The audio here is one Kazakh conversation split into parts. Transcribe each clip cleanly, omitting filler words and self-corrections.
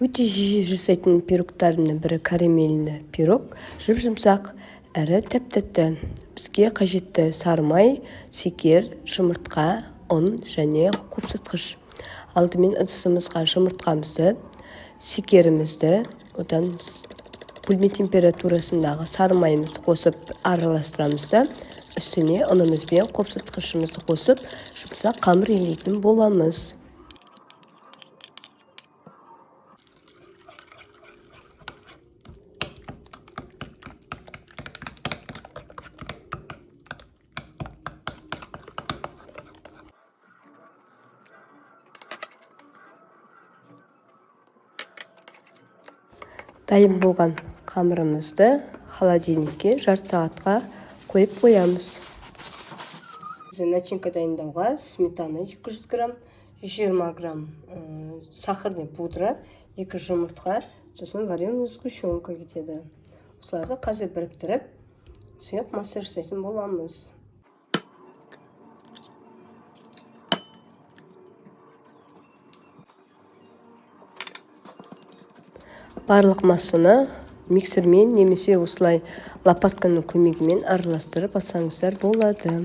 Өте жиі жасайтын пирогтарымның бірі карамельді пирог. Жып-жұмсақ әрі тәп-тәтті. Бізге қажетті сары май, шекер, жұмыртқа, ұн және қопсытқыш. Алдымен ыдысымызға жұмыртқамызды, шекерімізді, одан бөлме температурасындағы сары майымызды қосып араластырамыз да, үстіне ұнымыз бен қопсытқышымызды қосып, жұмсақ қамыр илейтін боламыз. Дайын болған қамырымызды холодильникке жарты сағатқа қойып қоямыз. Начинка дайындауға сметана 200 грамм, 120 грамм сахарный пудра, 2 жұмыртқа, сосын вареная сгущенка кетеді. Осыларды қазір біріктіріп, сұйық масса жасайтын боламыз. Барлық массаны миксермен немесе осылай лопатканың көмегімен араластырып алсаңыздар болады.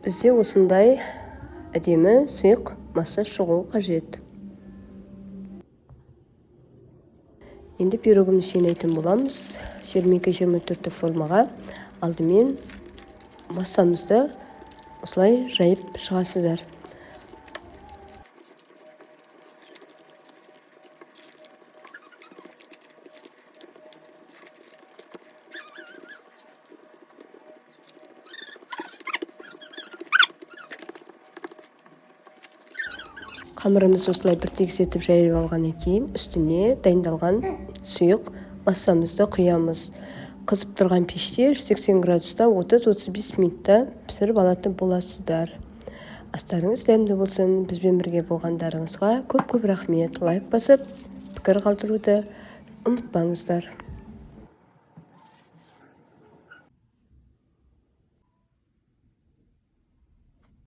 Бізде осындай әдемі сұйық масса шығуы қажет. Енді пирогымызды жинайтын боламыз. 22-24 формаға алдымен массамызды осылай жайып шығасыздар. Қамырымызды осылай бір тегіс етіп жайып алғаннан кейін үстіне дайындалған сұйық массамызды құямыз. Қызып тұрған пеште 180 градуста 30-35 минутта пісіріп алатын боласыздар. Астарыңыз дәмді болсын. Бізбен бірге болғандарыңызға көп-көп рахмет. Лайк басып, пікір қалдыруды ұмытпаңыздар.